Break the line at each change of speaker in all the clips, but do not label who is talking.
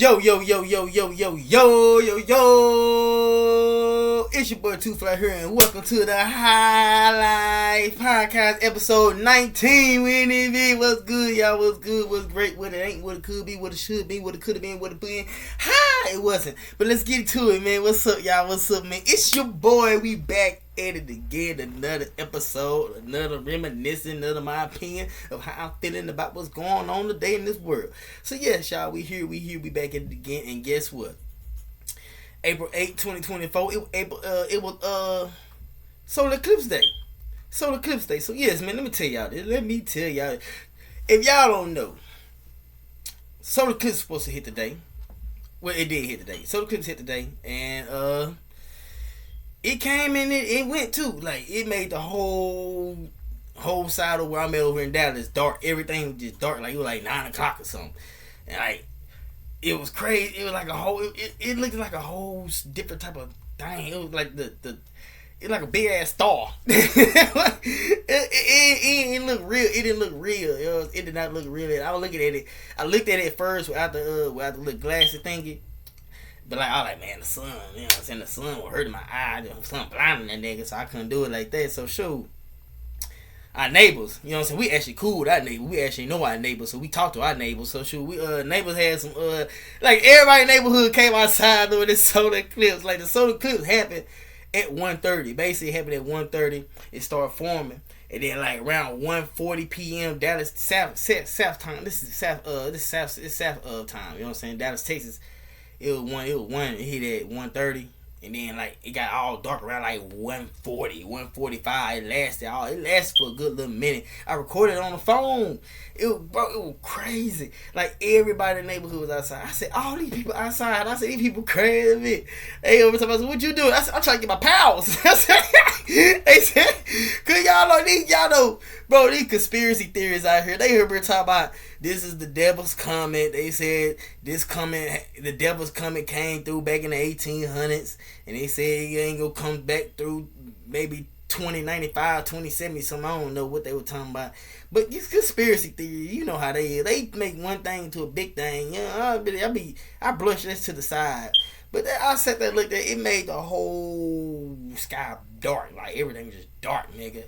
Yo, yo, yo, yo, yo, yo, yo, yo, yo. It's your boy Two Fly here, and welcome to the High Life Podcast episode 19. We in it, what's good, y'all? What's good? What's great? What it ain't, what it could be, what it should be, what it could have been, what it been. Hi, it wasn't. But let's get to it, man. What's up, y'all? What's up, man? It's your boy. We back at it again. Another episode, another reminiscing, another my opinion of how I'm feeling about what's going on today in this world. So yes, y'all, we here, we back at it again, and guess what? April 8th, 2024. It was Solar Eclipse Day. Solar Eclipse Day. So yes, man, let me tell y'all this. If y'all don't know, Solar Eclipse is supposed to hit today. Well, it did hit today. Solar Eclipse hit today, and it came in, it went too. Like, it made the whole side of where I'm at over in Dallas dark. Everything was just dark. Like, it was like 9 o'clock or something. And like, it was crazy. It was like a whole, it looked like a whole different type of thing. It was like it's like a big ass star. It didn't look real. It didn't look real. It did not look real. I was looking at it. I looked at it first without the little glasses thingy. But like, I was like, man, the sun, you know what I'm saying? The sun was hurting my eye. The sun blinding that nigga, so I couldn't do it like that. So shoot, our neighbors, you know what I'm saying? We actually cool with our neighbors. We actually know our neighbors, so we talk to our neighbors. So shoot, we neighbors had some like everybody in the neighborhood came outside during this solar eclipse. Like, the solar eclipse happened at 1:30. Basically, it happened at 1:30. It started forming, and then like around 1:40 p.m. Dallas South time. This is South time. You know what I'm saying? Dallas, Texas. It was one. It hit at 1:30, and then like it got all dark around like 1:40, 1:45. It lasted for a good little minute. I recorded it on the phone. It was crazy. Like, everybody in the neighborhood was outside. I said, all these people outside. I said, these people crazy. They over time. I said, what you doing? I said, I'm trying to get my powers. They said, cause y'all know, bro, these conspiracy theories out here. They heard me talk about this is the devil's coming. They said the devil's coming came through back in the 1800s, and they said he ain't gonna come back through maybe 2095, 2070, something. I don't know what they were talking about. But these conspiracy theories, you know how they is. They make one thing into a big thing. You know, I brush this to the side. But I sat there and looked at it. It made the whole sky dark. Like, everything was just dark, nigga.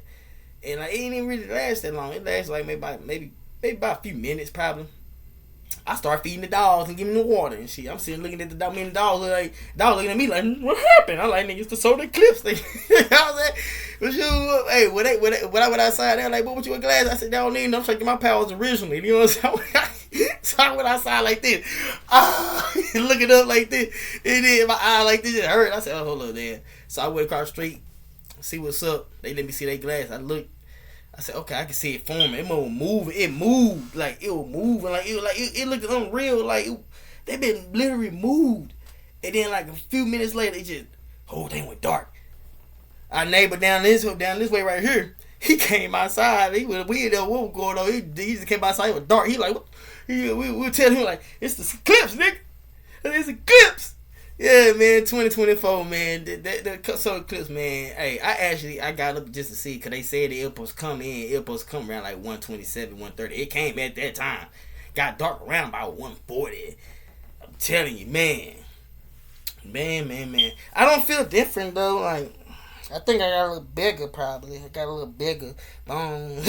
And like, it didn't really last that long. It lasted like maybe about a few minutes, probably. I start feeding the dogs and giving them the water and shit. I'm sitting looking at the dog. The dogs looking at me like, what happened? I'm like, nigga, it's the solar eclipse thing. I was like, what you? Hey, when I went outside, they were like, what you a glass? I said, they don't need them. I'm trying to get my powers originally. You know what I'm saying? So I went outside like this, looking up like this, and then my eye like this, it hurt. I said, oh, hold up there. So I went across the street, see what's up. They let me see their glass. I looked. I said, okay, I can see it forming. It was moving. It moved. Like, it was moving. It looked unreal. Like, they been literally moved. And then, like, a few minutes later, it just, whole thing went dark. Our neighbor down this way right here, he came outside. We didn't know what was going on. He just came outside. It was dark. He like, what? We were telling him, like, it's the eclipse, nigga. It's the eclipse. Yeah, man, 2024, man. The solar eclipse, man. Hey, I got up just to see, because they said it was coming in. It was coming around like 127, 130. It came at that time. Got dark around about 140. I'm telling you, man. Man. I don't feel different, though. Like, I think I got a little bigger, probably. I got a little bigger. I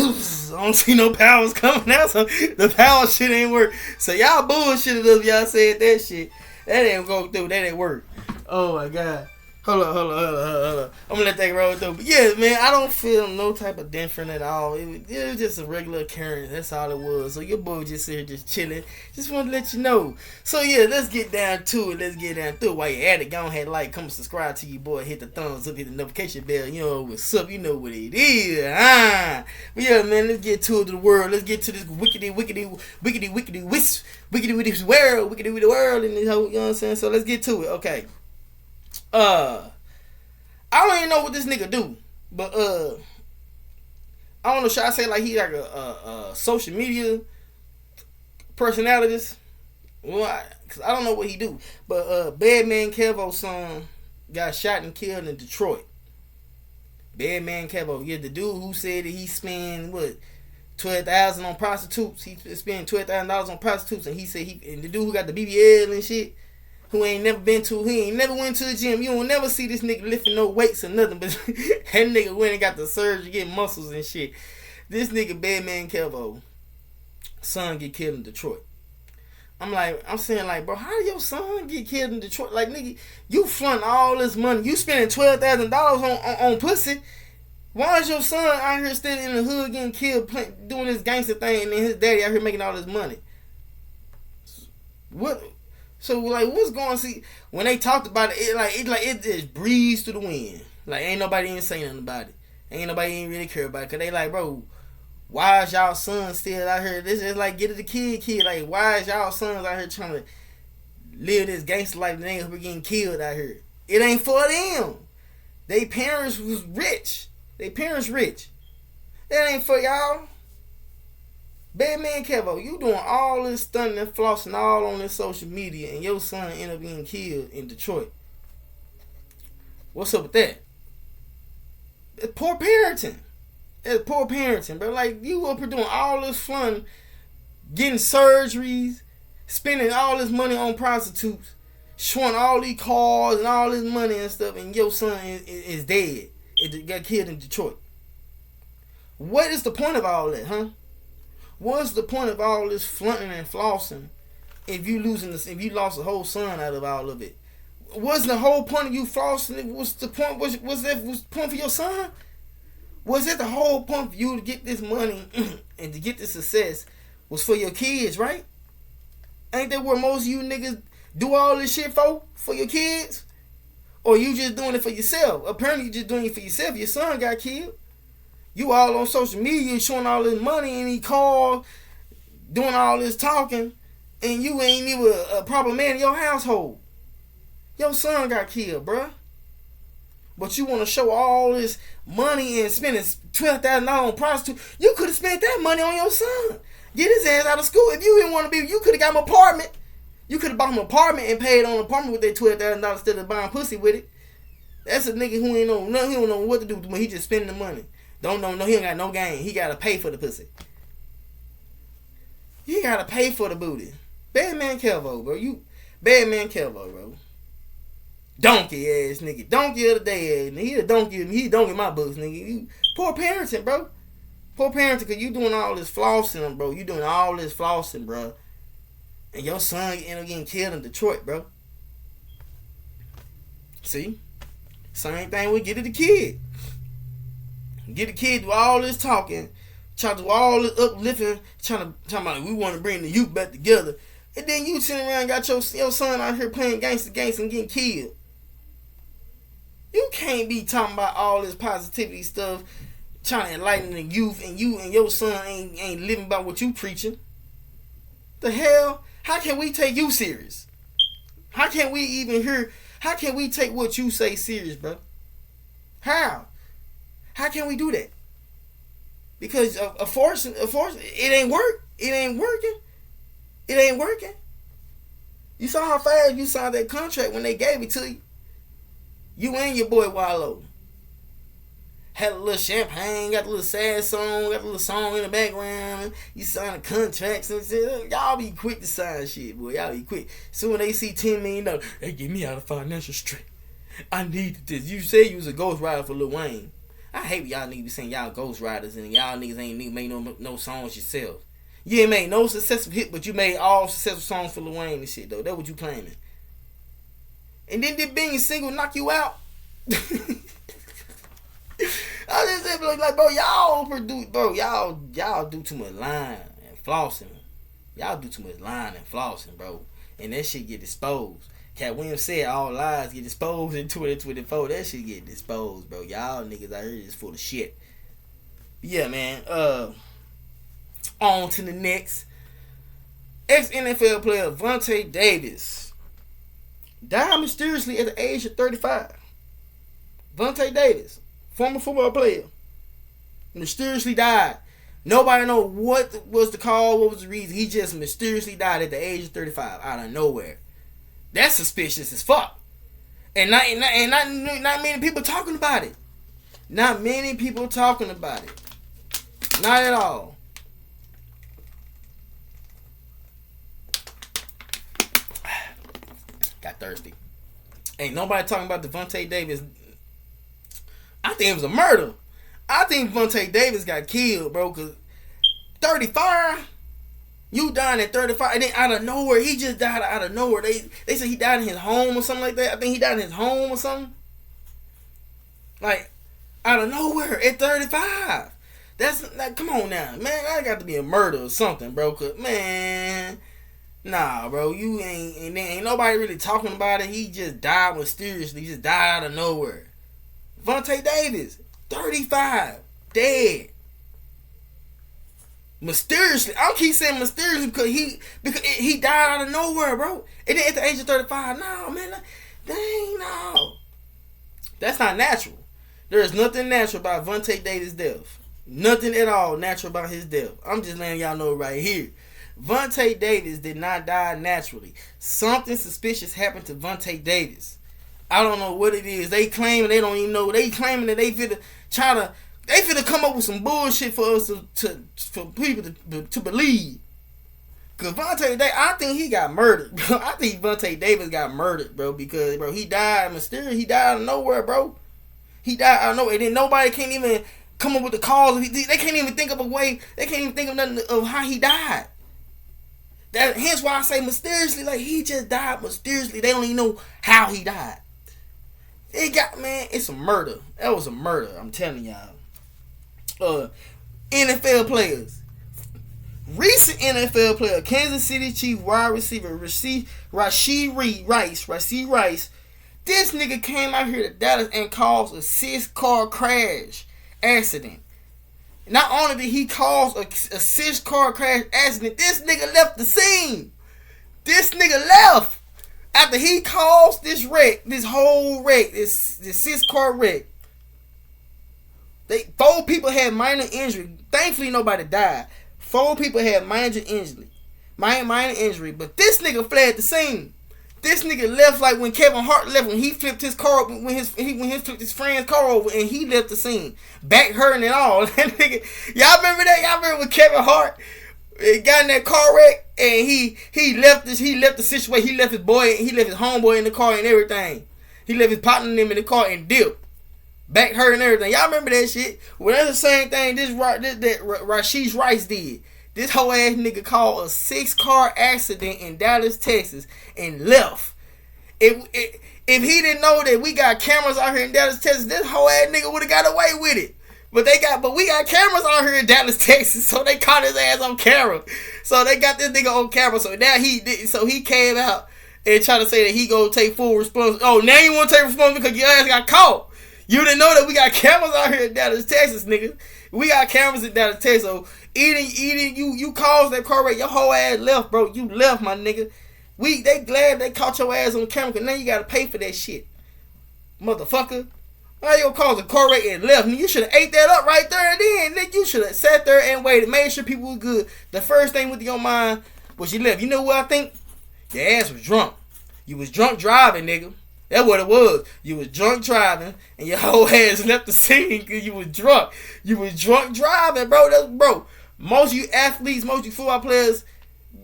don't see no powers coming out, so the power shit ain't work. So y'all bullshitted us. Y'all said that shit. That didn't go through. That didn't work. Oh my God. Hold on. I'm gonna let that roll through. But yeah, man, I don't feel no type of different at all. It was just a regular occurrence. That's all it was. So your boy just here, just chilling. Just want to let you know. So yeah, let's get down to it. Let's get down to it. While you're at it, go ahead, like, come subscribe to your boy. Hit the thumbs up. Hit the notification bell. You know what's up. You know what it is. But yeah, man, let's get to the world. Let's get to this wickedy world in this whole, you know what I'm saying? So let's get to it. Okay. I don't even know what this nigga do, but I don't know. Should I say like he like a social media personality? Well, cause I don't know what he do. But Badman Kevo's son got shot and killed in Detroit. Badman Kevo, yeah, the dude who said that he spent what $12,000 on prostitutes. He spent $12,000 on prostitutes, and he said and the dude who got the BBL and shit, who ain't never went to the gym. You don't never see this nigga lifting no weights or nothing, but that nigga went and got the surgery, get muscles and shit. This nigga Badman Kevo son get killed in Detroit. I'm saying like, bro, how did your son get killed in Detroit? Like, nigga, you flaunt all this money. You spending $12,000 on pussy. Why is your son out here still in the hood getting killed, doing this gangster thing, and then his daddy out here making all this money? What? So like, what's going on? See, when they talked about it, it just breezed through the wind. Like, ain't nobody even saying nothing about it. Ain't nobody even really care about it. Cause they like, bro, why is y'all son still out here? This is like, get it the kid. Like, why is y'all sons out here trying to live this gangster life and they getting killed out here? It ain't for them. They parents was rich. That ain't for y'all. Badman Kevo, you doing all this stunning and flossing all on this social media, and your son end up getting killed in Detroit. What's up with that? It's poor parenting. Bro. Like, you up here doing all this fun, getting surgeries, spending all this money on prostitutes, showing all these cars and all this money and stuff, and your son is dead. It got killed in Detroit. What is the point of all that, huh? What's the point of all this flaunting and flossing if you lost a whole son out of all of it? What's the whole point of you flossing? What's the point? Was the point for your son? Was it the whole point for you to get this money and to get this success was for your kids, right? Ain't that where most of you niggas do all this shit for your kids? Or you just doing it for yourself? Apparently you just doing it for yourself. Your son got killed. You all on social media showing all this money in these cars, doing all this talking, and you ain't even a proper man in your household. Your son got killed, bruh. But you want to show all this money and spending $12,000 on prostitutes. You could have spent that money on your son. Get his ass out of school. If you didn't want to be, you could have got him an apartment. You could have bought him an apartment and paid on an apartment with that $12,000 instead of buying pussy with it. That's a nigga who ain't know nothing. He don't know what to do when he just spending the money. He ain't got no game. He gotta pay for the pussy. He gotta pay for the booty. Badman Kevo, bro. Badman Kevo, bro. Donkey ass nigga. Donkey of the day ass nigga. He a donkey. He donkey my books, nigga. You poor parenting, bro. Poor parenting, cause you doing all this flossing, bro. You doing all this flossing, bro. And your son end up getting killed in Detroit, bro. See? Same thing with get it the kid. Get the kid do all this talking, try to do all this uplifting, talking about we want to bring the youth back together. And then you sitting around and got your son out here playing gangster and getting killed. You can't be talking about all this positivity stuff, trying to enlighten the youth, and you and your son ain't living by what you preaching. The hell? How can we take you serious? How can we take what you say serious, bro? How? How can we do that? Because a force, it ain't work. It ain't working. You saw how fast you signed that contract when they gave it to you. You and your boy Wallow had a little champagne, got a little sad song, got a little song in the background. You signed the contracts and said, y'all be quick to sign shit, boy. Y'all be quick. So when they see $10 million, they get me out of financial stress. I needed this. You say you was a ghostwriter for Lil Wayne. I hate y'all niggas be saying y'all ghostwriters and y'all niggas ain't make no songs yourself. You ain't made no successful hit, but you made all successful songs for Lil Wayne and shit, though. That's what you claiming. And then did being single knock you out? I just said, like, bro, y'all do too much lying and flossing. Y'all do too much lying and flossing, bro. And that shit get exposed. Cat Williams said all lies get exposed in 2024. That shit get exposed, bro. Y'all niggas out here is full of shit. Yeah, man. On to the next. Ex-NFL player Vontae Davis died mysteriously at the age of 35. Vontae Davis, former football player, mysteriously died. Nobody know what was the cause, what was the reason. He just mysteriously died at the age of 35 out of nowhere. That's suspicious as fuck. And not many people talking about it. Not many people talking about it. Not at all. Got thirsty. Ain't nobody talking about the Vontae Davis. I think it was a murder. I think Vontae Davis got killed, bro, because 35, you dying at 35, and then out of nowhere, he just died out of nowhere. They said he died in his home or something like that. I think he died in his home or something. Like, out of nowhere at 35. That's like, come on now, man. That got to be a murder or something, bro. Cause man, nah, bro, you ain't nobody really talking about it. He just died mysteriously. He just died out of nowhere. Vontae Davis, 35, dead. Mysteriously. I don't keep saying mysteriously because he died out of nowhere, bro. And then at the age of 35, no, man, dang, no. That's not natural. There is nothing natural about Vontae Davis' death. Nothing at all natural about his death. I'm just letting y'all know right here. Vontae Davis did not die naturally. Something suspicious happened to Vontae Davis. I don't know what it is. They claiming they don't even know. They claiming that they finna come up with some bullshit for us for people to believe. Cause Vontae Davis, I think he got murdered, bro. I think Vontae Davis got murdered, bro, because bro, he died mysterious. He died out of nowhere, bro. He died out of nowhere. And then nobody can't even come up with the cause. They can't even think of a way. They can't even think of nothing of how he died. Hence why I say mysteriously, like he just died mysteriously. They don't even know how he died. It's a murder. That was a murder. I'm telling y'all. NFL players. Recent NFL player, Kansas City Chiefs wide receiver RASHEE Rice. This nigga came out here to Dallas and caused a 6-car crash accident. Not only did he cause a 6-car crash accident, this nigga left the scene. This nigga left after he caused this wreck, this whole wreck, this 6-car wreck. 4 people had minor injury. Thankfully, nobody died. 4 people had minor injury, but this nigga fled the scene. This nigga left like when Kevin Hart left, when he flipped his car, when he flipped his friend's car over, and he left the scene, back hurting and all. That nigga, y'all remember that? Y'all remember when Kevin Hart got in that car wreck and he left the situation. He left his homeboy in the car and everything. He left his partner in the car and dipped, back hurting and everything. Y'all remember that shit? Well, that's the same thing that RASHEE Rice did. This whole ass nigga caused a 6-car accident in Dallas, Texas, and left. If he didn't know that we got cameras out here in Dallas, Texas, this whole ass nigga would have got away with it. But we got cameras out here in Dallas, Texas, so they caught his ass on camera. So they got this nigga on camera. So now he came out and tried to say that he gonna take full responsibility. Oh, now you want to take responsibility because your ass got caught. You didn't know that we got cameras out here in Dallas, Texas, nigga. We got cameras in Dallas, Texas. So you caused that car wreck. Your whole ass left, bro. You left, my nigga. They glad they caught your ass on camera because now you gotta pay for that shit, motherfucker. Why you gonna cause a car wreck and left? You should have ate that up right there and then. Nigga, you should have sat there and waited, made sure people was good. The first thing with your mind was you left. You know what I think? Your ass was drunk. You was drunk driving, nigga. That's what it was. You was drunk driving, and your whole ass left the scene because you was drunk. You was drunk driving, bro. Most of you athletes, most of you football players,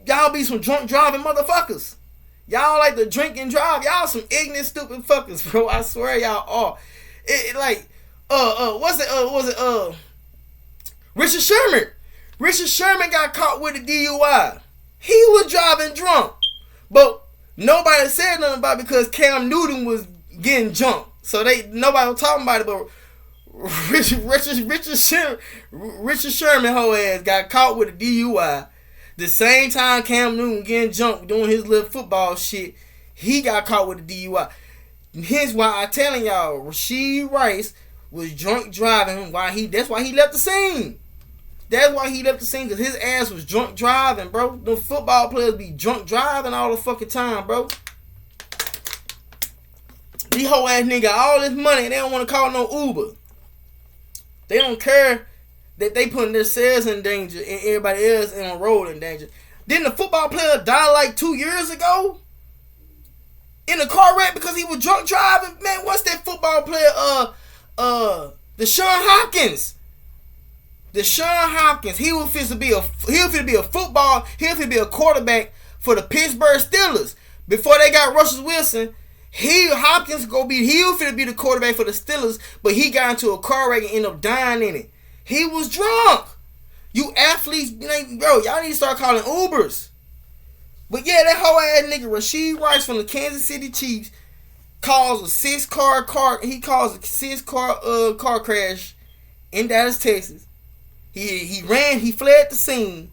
y'all be some drunk driving motherfuckers. Y'all like to drink and drive. Y'all some ignorant, stupid fuckers, bro. I swear y'all are. Richard Sherman. Richard Sherman got caught with a DUI. He was driving drunk, but nobody said nothing about it because Cam Newton was getting jumped. So nobody was talking about it, but Richard Sherman whole ass got caught with a DUI. The same time Cam Newton getting jumped doing his little football shit, he got caught with a DUI. Here's why I'm telling y'all, RASHEE Rice was drunk driving. That's why he left the scene. That's why he left the scene, because his ass was drunk driving, bro. The football players be drunk driving all the fucking time, bro. These whole ass nigga got all this money and they don't want to call no Uber. They don't care that they putting themselves in danger and everybody else in the road in danger. Didn't the football player die like 2 years ago in a car wreck because he was drunk driving? Man, what's that football player? Deshaun Hopkins. Deshaun Hopkins. He was fit to be a quarterback for the Pittsburgh Steelers. Before they got Russell Wilson, Hopkins he was finna be the quarterback for the Steelers, but he got into a car wreck and ended up dying in it. He was drunk. You athletes, bro, y'all need to start calling Ubers. But yeah, that whole ass nigga RASHEE Rice from the Kansas City Chiefs calls a six-car car crash in Dallas, Texas. He fled the scene,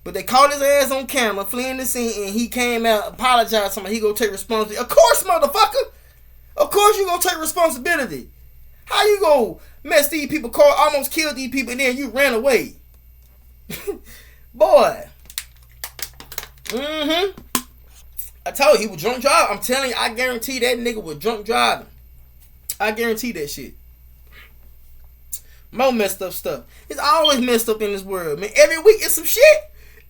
but they caught his ass on camera, fleeing the scene, and he came out, apologized, somebody he gonna take responsibility. Of course, motherfucker. Of course you gonna take responsibility. How you gonna mess these people car, almost kill these people, and then you ran away? Boy. I told you he was drunk driving. I'm telling you, I guarantee that nigga was drunk driving. I guarantee that shit. More messed up stuff. It's always messed up in this world, man. Every week it's some shit.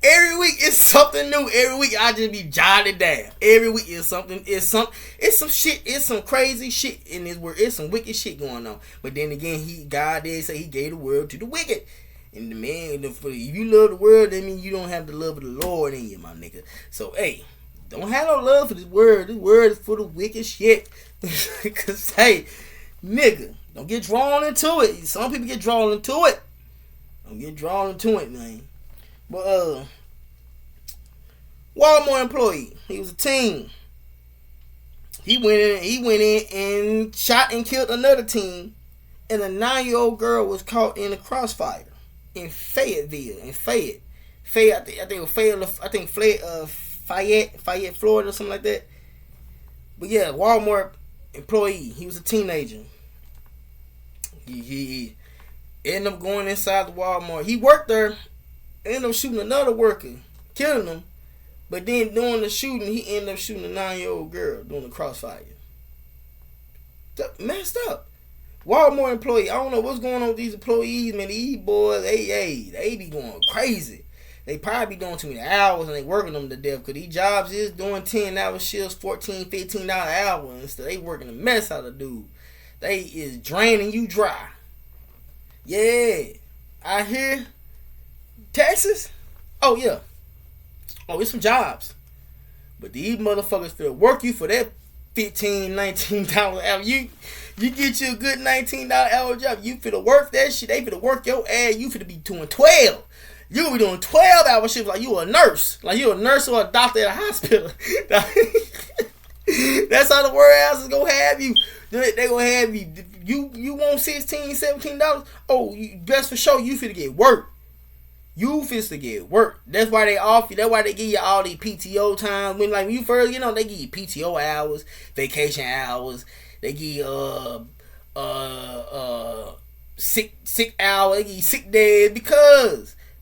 Every week it's something new. Every week I just be jotting down. Every week is something. It's some shit. It's some crazy shit in this world. It's some wicked shit going on. But then again, God did say He gave the world to the wicked. And the man, if you love the world, that means you don't have the love of the Lord in you, my nigga. So hey, don't have no love for this world. This world is full of wicked shit. Cause hey, nigga, don't get drawn into it. Some people get drawn into it. Don't get drawn into it, man. But Walmart employee, he was a teen. He went in and shot and killed another teen, and a 9-year-old girl was caught in a crossfire in Fayetteville. Fayette, Florida, or something like that. But yeah, Walmart employee, he was a teenager. He ended up going inside the Walmart. He worked there. Ended up shooting another worker, killing him. But then during the shooting, he ended up shooting a 9-year-old girl during the crossfire. Messed up. Walmart employee, I don't know what's going on with these employees, man. These boys, they be going crazy. They probably be doing too many hours and they working them to death, because these jobs is doing 10-hour shifts, $14, $15 an hour, and stuff. They working a mess out of dude. They is draining you dry. Yeah. I hear Texas? Oh, yeah. Oh, it's some jobs. But these motherfuckers finna work you for that $15, $19 an hour. You get you a good $19 hour job. You finna work that shit. They finna work your ass. You finna be doing 12. You gonna be doing 12-hour shifts like you a nurse. Like you a nurse or a doctor at a hospital. That's how the warehouse is gonna have you. They gonna have you. You want $16, $17? Oh, best for sure you finna get work. You finna get work. That's why they offer you. That's why they give you all these PTO time. When you first, they give you PTO hours, vacation hours. They give you sick hours. They give you sick days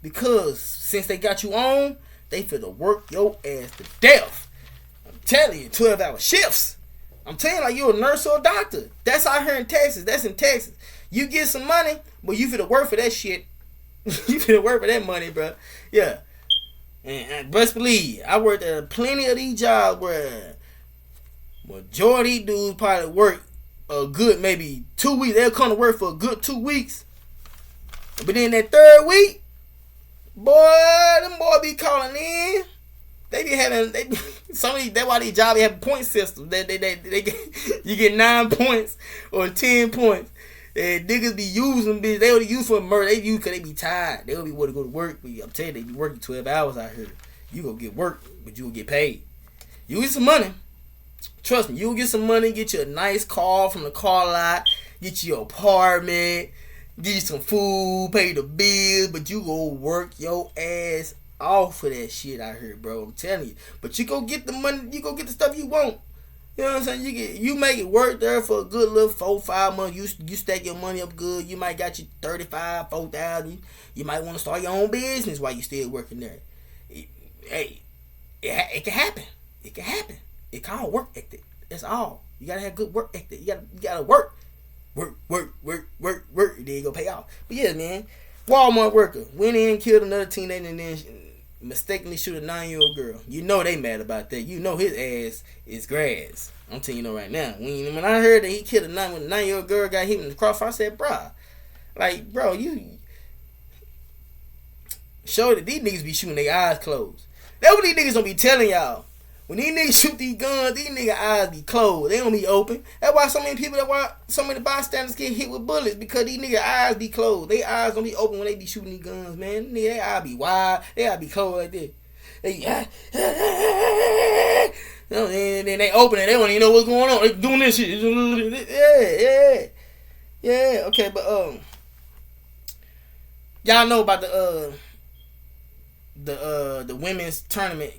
because since they got you on, they finna work your ass to death. I'm telling you, 12-hour shifts. I'm telling you, you're a nurse or a doctor. That's out here in Texas. That's in Texas. You get some money, but you finna work for that shit. You finna work for that money, bro. Yeah. And best believe, I worked at plenty of these jobs where majority dudes probably work a good maybe 2 weeks. They'll come to work for a good 2 weeks. But then that third week, them boy be calling in. They be having that's why these jobs have point systems. You get 9 points or 10 points. And niggas be using bitch. They only use for murder. They use because they be tired. They don't be want to go to work. But I'm telling you, they be working 12 hours out here. You gonna get work, but you gonna get paid. You get some money. Trust me, you'll get some money. Get you a nice car from the car lot. Get you your apartment. Get you some food. Pay the bills. But you go work your ass off for that shit out here, bro. I'm telling you. But you go get the money. You go get the stuff you want. You know what I'm saying? You make it work there for a good little 4-5 months. You stack your money up good. You might got you 35, 4,000. You might want to start your own business while you still working there. It can happen. It can happen. It called work ethic. That's all. You gotta have good work ethic. You gotta work. Work. Then you go pay off. But yeah, man. Walmart worker went in, killed another teenager, and then mistakenly shoot a 9-year-old girl. You know they mad about that. You know his ass is grass. I'm telling you right now. When I heard that he killed a 9-year-old girl, got hit in the crossfire, I said, bro, you show that these niggas be shooting their eyes closed. That's what these niggas don't be telling y'all. When these niggas shoot these guns, these niggas eyes be closed. They don't be open. That's why so many bystanders get hit with bullets, because these niggas eyes be closed. They eyes don't be open when they be shooting these guns, man. Nigga, they eyes be wide. They eyes be closed like this. And then they open it. They don't even know what's going on. They doing this shit. Yeah. Okay, but y'all know about the women's tournament,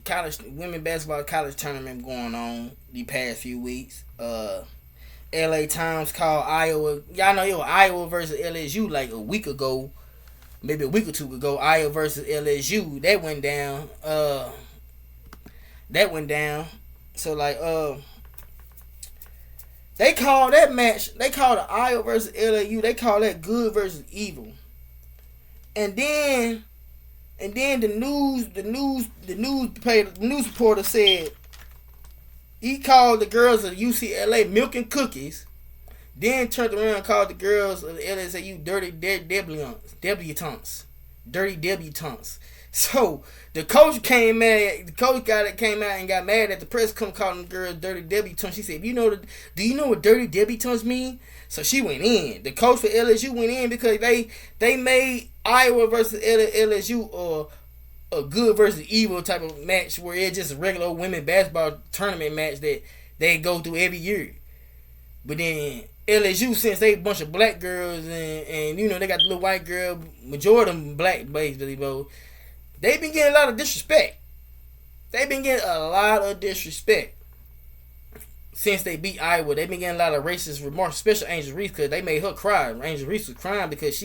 women basketball college tournament going on the past few weeks. LA Times called Iowa. Y'all know it was Iowa versus LSU like a week ago, maybe a week or two ago. Iowa versus LSU. That went down. So like they call that match. They call the Iowa versus LSU. They call that good versus evil. And then the news reporter said he called the girls of UCLA milk and cookies, then turned around and called the girls of the LSU dirty debutantes. So the coach came out and got mad at the press come calling the girls dirty debutantes. She said, do you know what dirty debutantes mean? So she went in. The coach for LSU went in because they made Iowa versus LSU or a good versus evil type of match, where it's just a regular women basketball tournament match that they go through every year. But then LSU, since they a bunch of black girls and you know they got the little white girl, majority of them black basically, bro, they been getting a lot of disrespect. Since they beat Iowa. They been getting a lot of racist remarks, especially Angel Reese, because they made her cry. Angel Reese was crying because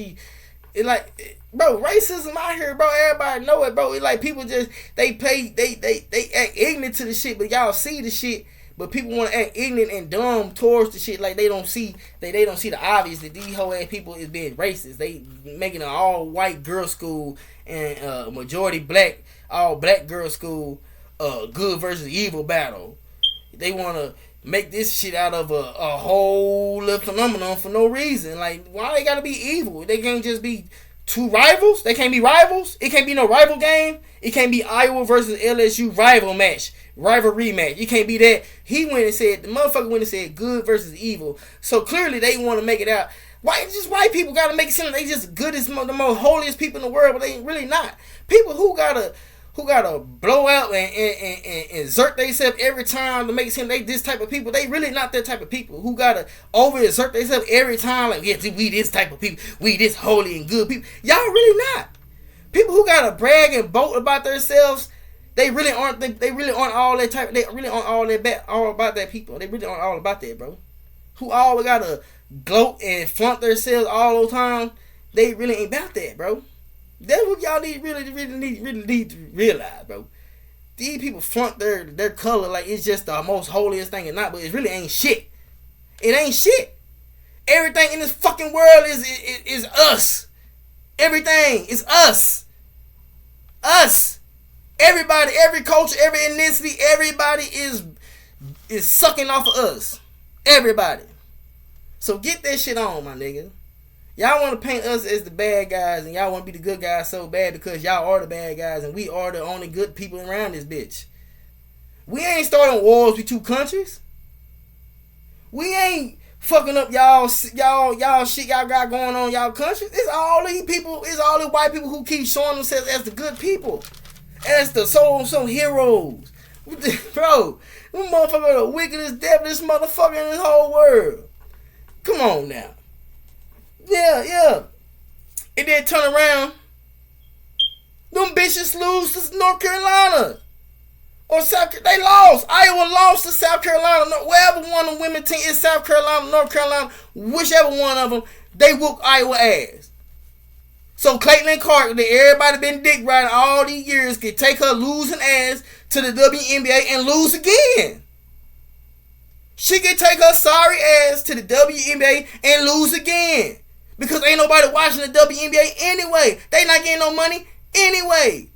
racism out here, bro. Everybody know it, bro. It's like people just they act ignorant to the shit, but y'all see the shit. But people want to act ignorant and dumb towards the shit, like they don't see the obvious that these whole ass people is being racist. They making an all white girl school and majority black, all black girl school, good versus evil battle. They want to make this shit out of a whole little phenomenon for no reason. Like, why they gotta be evil? They can't just be two rivals. They can't be rivals. It can't be no rival game. It can't be Iowa versus LSU rivalry match. You can't be that. The motherfucker went and said good versus evil. So clearly they want to make it out. Why just white people gotta make it seem like they just good as the most holiest people in the world, but they ain't really not. People who gotta blow out and exert themselves every time to make it seem they this type of people. They really not that type of people who gotta overexert themselves every time. Like, yeah, we this type of people. We this holy and good people. Y'all really not. People who gotta brag and boast about themselves. They really aren't. They really aren't all that type. They really aren't all about that people. They really aren't all about that, bro. Who always gotta gloat and flaunt themselves all the time. They really ain't about that, bro. That's what y'all really need to realize, bro. These people flaunt their color like it's just the most holiest thing and not, but it really ain't shit. It ain't shit. Everything in this fucking world is us. Everything is us. Us. Everybody, every culture, every ethnicity, everybody is sucking off of us. Everybody. So get that shit on, my nigga. Y'all want to paint us as the bad guys, and y'all want to be the good guys so bad because y'all are the bad guys, and we are the only good people around this bitch. We ain't starting wars with two countries. We ain't fucking up y'all shit y'all got going on in y'all country. It's all these people. It's all the white people who keep showing themselves as the good people, as the so heroes. Bro, them motherfuckers are the wickedest, devilest motherfucker in this whole world. Come on now. Yeah. And then turn around. Them bitches lose to North Carolina. Or they lost. Iowa lost to South Carolina. Wherever one of the women team is, South Carolina, North Carolina, whichever one of them, they whoop Iowa ass. So Caitlin Clark, that everybody been dick riding all these years, can take her losing ass to the WNBA and lose again. She can take her sorry ass to the WNBA and lose again. Because ain't nobody watching the WNBA anyway. They not getting no money anyway.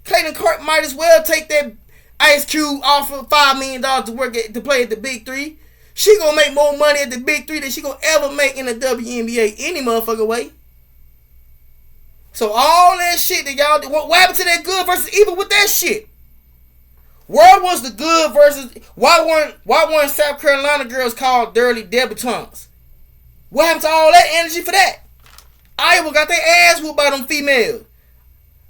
Caitlin Clark might as well take that Ice Cube offer $5 million to play at the Big Three. She gonna make more money at the Big Three than she gonna ever make in the WNBA any motherfucker way. So all that shit that y'all do, what happened to that good versus evil with that shit? Where was the good versus why weren't South Carolina girls called dirty debutantes? What happened to all that energy for that? Iowa got their ass whooped by them females.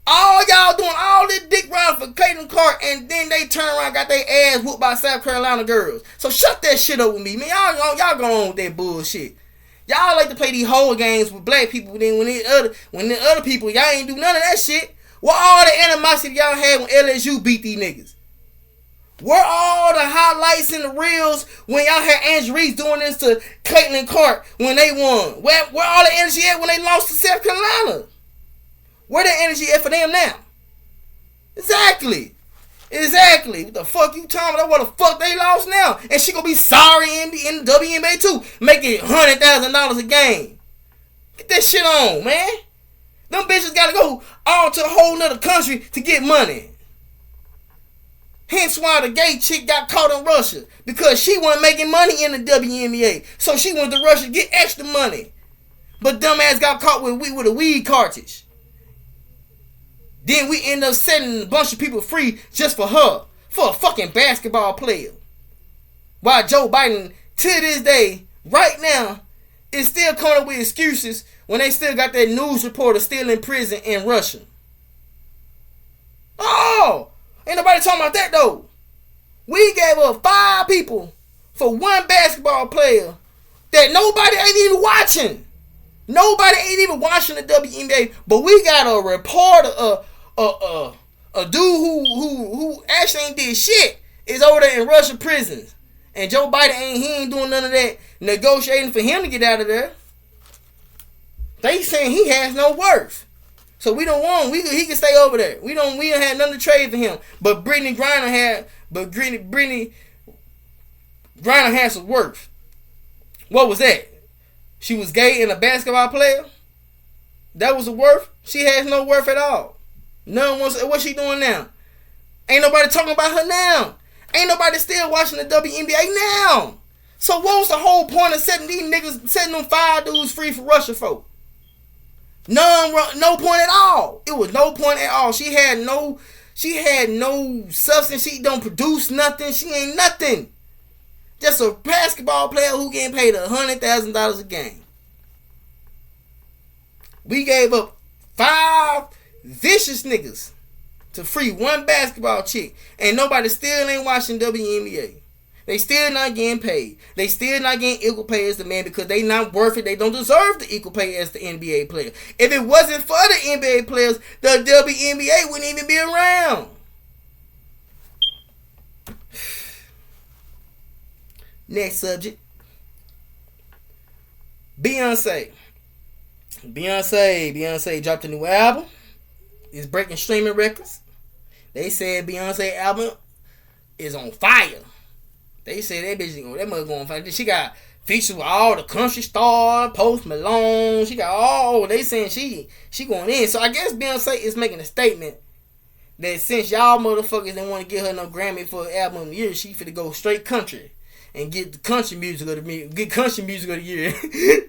All y'all doing all this dick riding for Clayton Clark, and then they turn around and got their ass whooped by South Carolina girls. So shut that shit up with me, man. Y'all go on with that bullshit. Y'all like to play these whole games with black people. Then when the other people, y'all ain't do none of that shit. What all the animosity y'all had when LSU beat these niggas? Where all the highlights and the reels when y'all had Andrew Reese doing this to Caitlin Clark when they won? Where all the energy at when they lost to South Carolina? Where the energy at for them now? Exactly. What the fuck you talking about? What the fuck they lost now? And she gonna be sorry in the WNBA too. Making $100,000 a game. Get that shit on, man. Them bitches gotta go all to a whole nother country to get money. Hence why the gay chick got caught in Russia. Because she wasn't making money in the WNBA. So she went to Russia to get extra money. But dumbass got caught with a weed cartridge. Then we end up setting a bunch of people free just for her. For a fucking basketball player. While Joe Biden, to this day, right now, is still coming up with excuses when they still got that news reporter still in prison in Russia. Oh! Ain't nobody talking about that though. We gave up 5 people for one basketball player that nobody ain't even watching. Nobody ain't even watching the WNBA. But we got a reporter, a dude who actually ain't did shit is over there in Russian prisons. And Joe Biden ain't doing none of that negotiating for him to get out of there. They saying he has no worth. So we don't want him. He can stay over there. We don't have nothing to trade for him. But Brittany Griner had some worth. What was that? She was gay and a basketball player? That was the worth? She has no worth at all. None wants. What's she doing now? Ain't nobody talking about her now. Ain't nobody still watching the WNBA now. So what was the whole point of setting them 5 dudes free for Russia for? No point at all. It was no point at all. She had no substance. She don't produce nothing. She ain't nothing. Just a basketball player who getting paid $100,000 a game. We gave up 5 vicious niggas to free one basketball chick, and nobody still ain't watching WNBA. They still not getting paid. They still not getting equal pay as the man because they not worth it. They don't deserve the equal pay as the NBA player. If it wasn't for the NBA players, the WNBA wouldn't even be around. Next subject. Beyonce dropped a new album. It's breaking streaming records. They said Beyonce album is on fire. They said that mother going fire. She got features with all the country stars, Post Malone. She got all. They saying she going in. So I guess Beyonce is making a statement that since y'all motherfuckers didn't want to give her no Grammy for album of the year, she finna go straight country and get the country music of the year,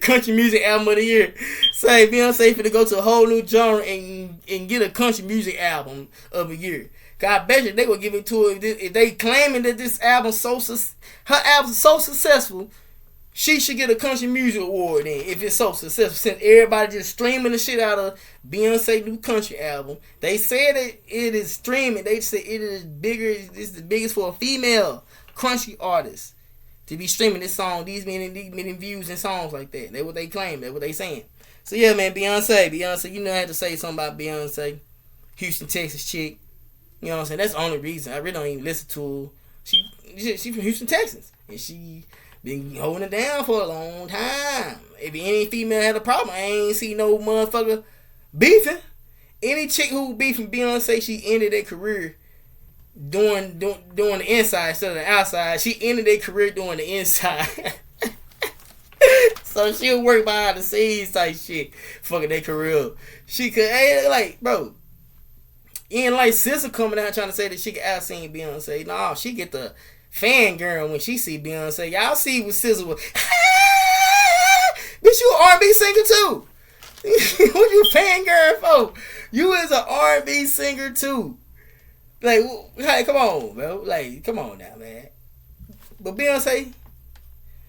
country music album of the year. Say Beyonce finna go to a whole new genre and get a country music album of the year. God bet you they will give it to her if they claiming that this album her album's so successful. She should get a country music award then if it's so successful. Since everybody just streaming the shit out of Beyonce new country album, they said that it is streaming. They said it is bigger. It's the biggest for a female country artist to be streaming this song. These many views and songs like that. That's what they claim. That's what they saying. So yeah, man, Beyonce. You know I had to say something about Beyonce, Houston, Texas chick. You know what I'm saying? That's the only reason. I really don't even listen to her. She from Houston, Texas. And she been holding it down for a long time. If any female had a problem, I ain't see no motherfucker beefing. Any chick who beefing Beyonce, she ended their career doing the inside instead of the outside. She ended their career doing the inside. So she'll work behind the scenes type shit. Fucking their career up. She could, like, bro. Ain't like SZA coming out trying to say that she can out-sing Beyonce. No, she get the fangirl when she see Beyonce. Y'all see what SZA was. Bitch, you an R&B singer too. What you fangirl for? You is an R&B singer too. Like, hey, come on, bro. Like, come on now, man. But Beyonce,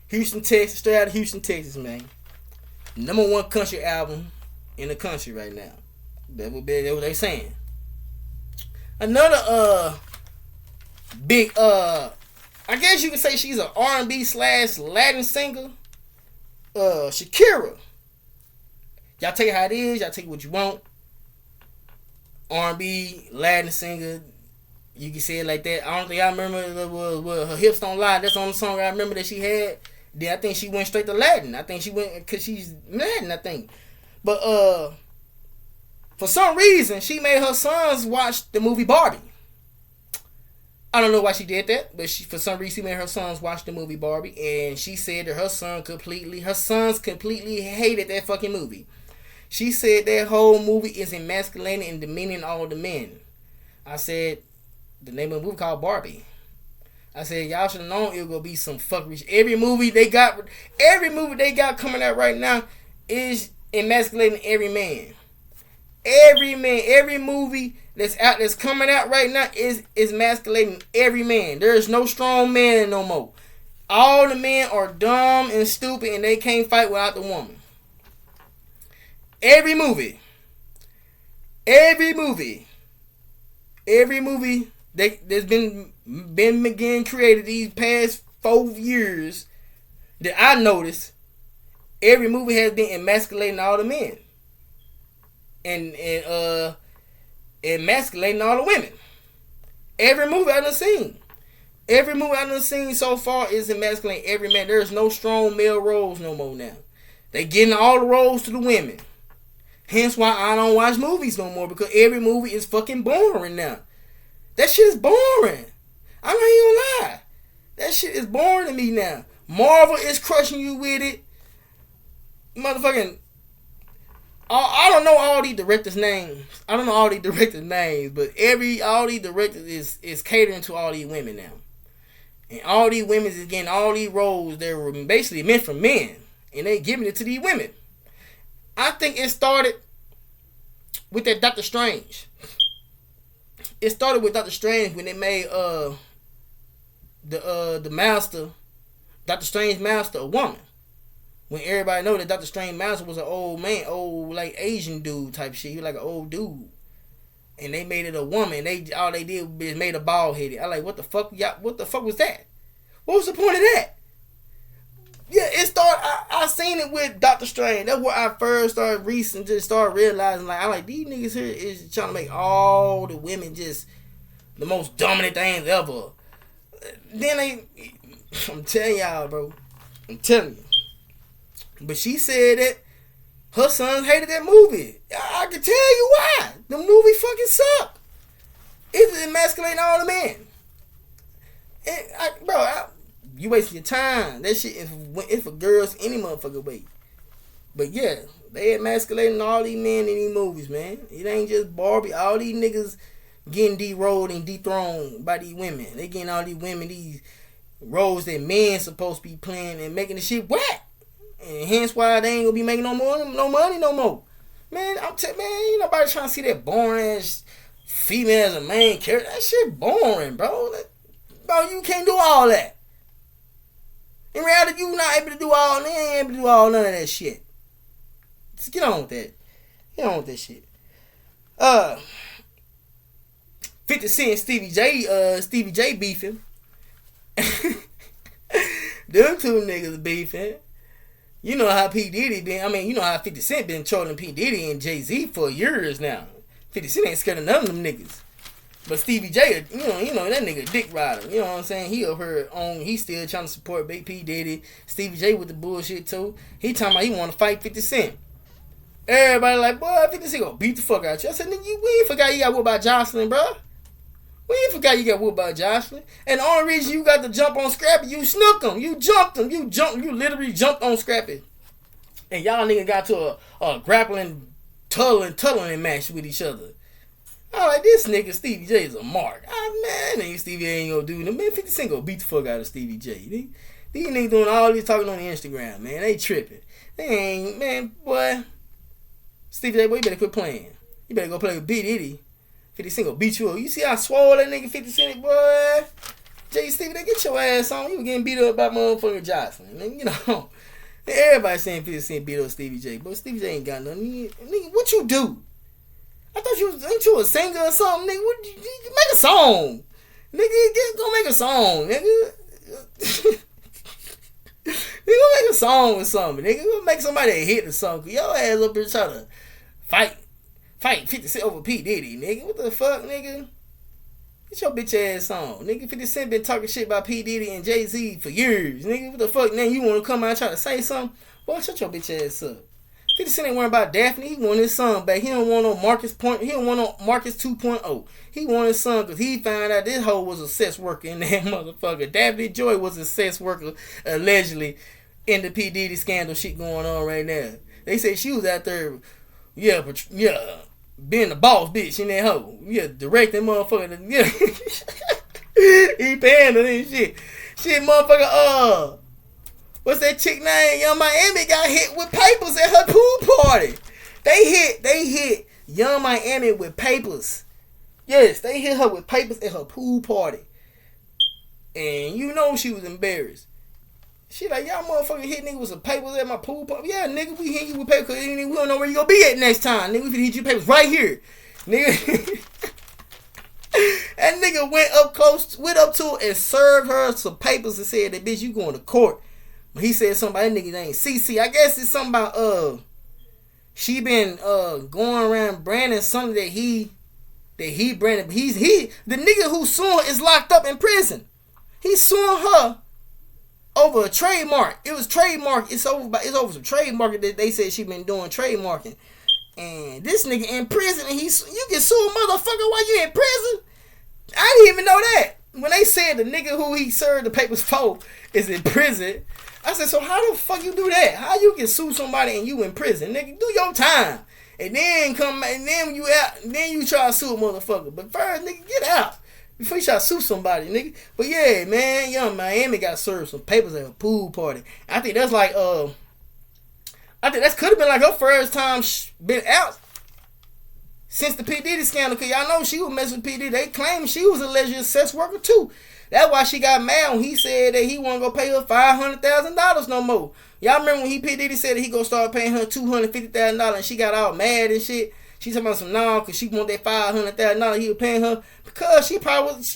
Houston, Texas, straight out of Houston, Texas, man. Number one country album in the country right now. That's what they saying. Another big I guess you could say she's an R&B / Latin singer. Shakira. Y'all take it how it is. Y'all take it what you want. R&B Latin singer. You can say it like that. I don't think I remember was Her Hips Don't Lie. That's the only song I remember that she had. Then I think she went straight to Latin. I think she went because she's Latin, I think. But for some reason, she made her sons watch the movie Barbie. I don't know why she did that, but for some reason, she made her sons watch the movie Barbie, and she said that her sons completely hated that fucking movie. She said that whole movie is emasculating and demeaning all the men. I said, the name of the movie called Barbie. I said, y'all should have known it was gonna be some fuckery. Every movie they got coming out right now is emasculating every man. Every man, every movie that's coming out right now is emasculating every man. There's no strong man no more. All the men are dumb and stupid and they can't fight without the woman. Every movie that's been getting created these past 4 years that I noticed, every movie has been emasculating all the men. And emasculating all the women. Every movie I done seen so far is emasculating every man. There's no strong male roles no more now. They getting all the roles to the women. Hence why I don't watch movies no more, because every movie is fucking boring now. That shit is boring. I'm not even gonna lie. That shit is boring to me now. Marvel is crushing you with it. Motherfucking, I don't know all these directors' names. But all these directors is catering to all these women now. And all these women is getting all these roles that were basically meant for men. And they giving it to these women. I think it started with that Doctor Strange. It started with Doctor Strange when they made the master, Doctor Strange master, a woman. When everybody know that Doctor Strange master was an old man, old like Asian dude type shit. He was like an old dude. And they made it a woman. All they did was made a bald headed. I like, what the fuck? What the fuck was that? What was the point of that? Yeah, it started. I seen it with Doctor Strange. That's where I first started realizing, like, I like, these niggas here is trying to make all the women just the most dominant things ever. Then I'm telling y'all, bro. I'm telling you. But she said that her sons hated that movie. I can tell you why. The movie fucking sucked. It's emasculating all the men. And you wasting your time. That shit is for girls any motherfucking way. But yeah, they emasculating all these men in these movies, man. It ain't just Barbie. All these niggas getting de-rolled and dethroned by these women. They getting all these women these roles that men supposed to be playing and making the shit whack. And hence why they ain't gonna be making no money no more. Man, ain't nobody trying to see that boring ass female as a main character. That shit boring, bro. Bro, you can't do all that. In reality, you not able to do all. They ain't able to do all none of that shit. Just get on with that. Get on with that shit. 50 Cent, Stevie J beefing. Them two niggas beefing. You know how P. Diddy been. I mean, you know how 50 Cent been trolling P. Diddy and Jay-Z for years now. 50 Cent ain't scared of none of them niggas. But Stevie J, you know that nigga dick rider. You know what I'm saying? He over here he still trying to support Big P. Diddy. Stevie J with the bullshit too. He talking about he want to fight 50 Cent. Everybody like, boy, 50 Cent gonna beat the fuck out you. I said, nigga, we ain't forgot you got whooped by Jocelyn, bro. We ain't forgot you got whooped by Jocelyn. And the only reason you got to jump on Scrappy, you snook him. You jumped him. You literally jumped on Scrappy. And y'all nigga got to a grappling, tuttling match with each other. I like, this nigga Stevie J is a mark. Man, nigga Stevie ain't gonna do nothing. Man, 50 Cent gonna beat the fuck out of Stevie J. These niggas doing all this talking on the Instagram, man. They tripping. They ain't, boy. Stevie J, boy, you better quit playing. You better go play with B. Diddy. 50 Cent gonna beat you up. You see how swole that nigga 50 Cent, boy? Jay Stevie, they get your ass on. You were getting beat up by motherfucking Jocelyn. Nigga, you know. Everybody saying 50 Cent beat up Stevie J. But Stevie J ain't got nothing. Nigga, what you do? I thought ain't you a singer or something, nigga? You make a song. Nigga, go make a song, nigga. Nigga, go make a song or something. Nigga, go make somebody a hit or something. Your ass up here trying to fight 50 Cent over P. Diddy, nigga. What the fuck, nigga? Get your bitch ass on. Nigga, 50 Cent been talking shit about P. Diddy and Jay-Z for years. Nigga, what the fuck? Now you want to come out and try to say something? Boy, shut your bitch ass up. 50 Cent ain't worrying about Daphne. He want his son back. He don't want no Marcus Point. He don't want no Marcus 2.0. He want his son because he found out this hoe was a sex worker in that motherfucker. Daphne Joy was a sex worker, allegedly, in the P. Diddy scandal shit going on right now. They say she was out there, being the boss bitch in that hoe. Yeah, directing motherfucker. Yeah. He paying her and shit. Shit, motherfucker, what's that chick name? Young Miami got hit with papers at her pool party. They hit Young Miami with papers. Yes, they hit her with papers at her pool party. And you know she was embarrassed. She like, y'all motherfucking hit nigga with some papers at my pool party. Yeah, nigga, we hit you with papers because we don't know where you gonna be at next time. Nigga, we finna hit you with papers right here. Nigga. That nigga went up to her and served her some papers and said that bitch, you going to court. But he said something about that nigga named CC. I guess it's something about she been going around branding something that he branded. The nigga who suing her is locked up in prison. He's suing her over a trademark. It was trademark. It's over some trademark that they said she been doing trademarking. And this nigga in prison and you can sue a motherfucker while you in prison? I didn't even know that. When they said the nigga who he served the papers for is in prison, I said, so how the fuck you do that? How you can sue somebody and you in prison? Nigga, do your time. And then when you out, then you try to sue a motherfucker. But first, nigga, get out before you try to sue somebody, nigga. But yeah, man, Young Miami got served some papers at a pool party. I think that's like, I think that could have been like her first time been out since the P. Diddy scandal. Cause y'all know she was messing with P. Diddy. They claimed she was a alleged sex worker too. That's why she got mad when he said that he wasn't going to pay her $500,000 no more. Y'all remember when P. Diddy said that he going to start paying her $250,000 and she got all mad and shit? She talking about some because she want that $500,000 he was paying her because she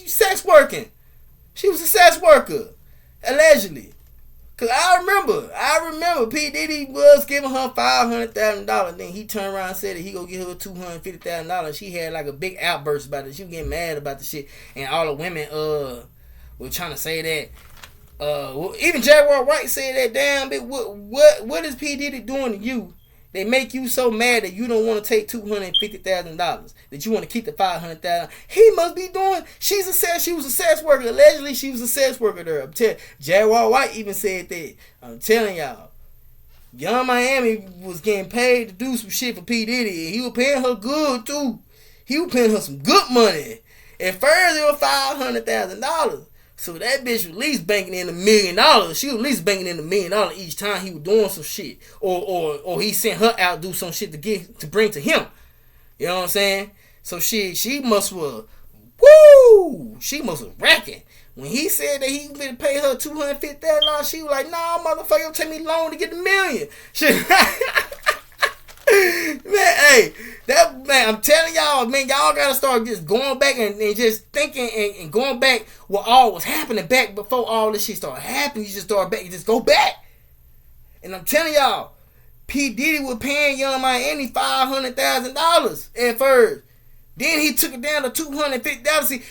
sex working. She was a sex worker, allegedly. Cause I remember P. Diddy was giving her $500,000. Then he turned around and said that he gonna give her $250,000. She had like a big outburst about it. She was getting mad about the shit, and all the women were trying to say that. Even Jaguar Wright said that. Damn, bitch, what is P. Diddy doing to you? They make you so mad that you don't want to take $250,000. That you want to keep the $500,000. He must be doing. She was a sex worker. Allegedly, she was a sex worker there. I'm telling. Jaguar White even said that. I'm telling y'all, Young Miami was getting paid to do some shit for P. Diddy, and he was paying her good too. He was paying her some good money. At first, it was $500,000. So that bitch was at least banking in $1 million. She was at least banking in $1 million each time he was doing some shit, or he sent her out to do some shit to bring to him. You know what I'm saying? So she must was racking. When he said that he was going to pay her $250,000, she was like, "Nah, motherfucker, it'll take me long to get $1 million." Shit. Man, I'm telling y'all, man, y'all gotta start just going back and just thinking and going back what all was happening back before all this shit started happening. You just start back, you just go back. And I'm telling y'all, P. Diddy was paying Young Miami $500,000 at first. Then he took it down to $250,000. See,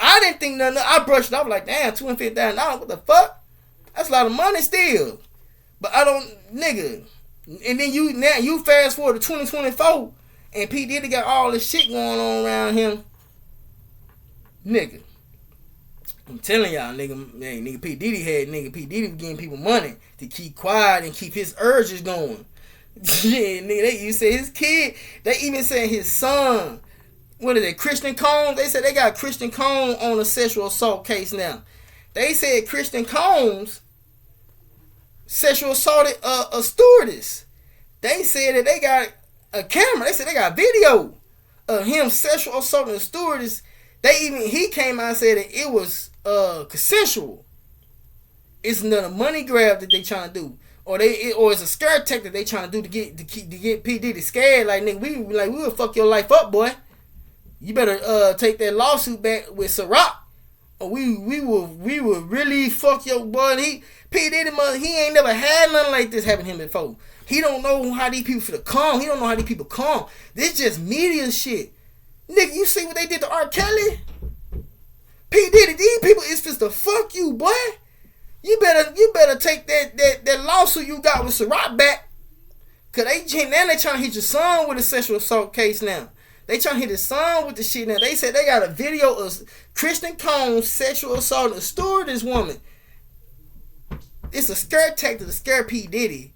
I didn't think nothing. I brushed it off like, damn, $250,000. What the fuck? That's a lot of money still. But I don't, nigga. And then you fast forward to 2024, and P. Diddy got all this shit going on around him. Nigga. I'm telling y'all, nigga P. Diddy was giving people money to keep quiet and keep his urges going. Yeah, nigga, you say his kid, they even said his son, what is it, Christian Combs? They said they got Christian Combs on a sexual assault case now. They said Christian Combs sexual assaulted a stewardess. They said that they got a camera. They said they got video of him sexual assaulting the stewardess, he came out and said that it was consensual. It's another money grab that they trying to do, or it's a scare tactic they trying to do to get P Diddy scared. Like, nigga, we will fuck your life up, boy. You better take that lawsuit back with Ciroc, or we will really fuck your boy. P Diddy he ain't never had nothing like this happen to him before. He don't know how these people feel calm. He don't know how these people calm. This just media shit. Nigga, you see what they did to R. Kelly? P Diddy, these people is just to fuck you, boy. You better take that lawsuit you got with Ciroc back. Cause they trying to hit your son with a sexual assault case now. They trying to hit his son with the shit now. They said they got a video of Christian Combs sexual assault a stewardess woman. It's a scare tactic to scare P Diddy,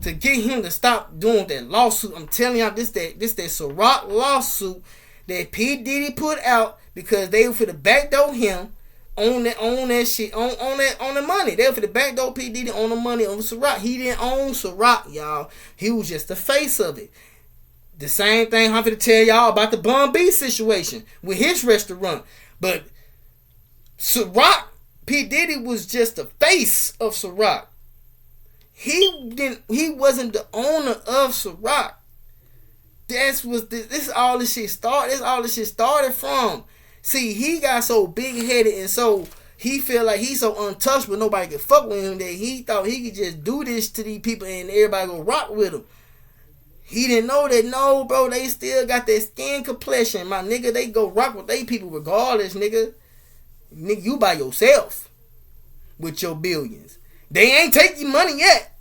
to get him to stop doing that lawsuit. I'm telling y'all, this that Ciroc lawsuit that P Diddy put out because they were for the backdoor him on that shit on the money. They were for the backdoor P Diddy on the money on Ciroc. He didn't own Ciroc, y'all. He was just the face of it. The same thing I'm finna tell y'all about the BARBIE situation with his restaurant. But Ciroc, P Diddy was just the face of Ciroc. He wasn't the owner of Ciroc. This is all this shit started. This all this shit started from. See, he got so big headed and so he feel like he's so untouchable, nobody could fuck with him, that he thought he could just do this to these people and everybody go rock with him. He didn't know that, no, bro, they still got that skin complexion. My nigga, they go rock with they people regardless, nigga. Nigga, you by yourself with your billions. They ain't take your money yet.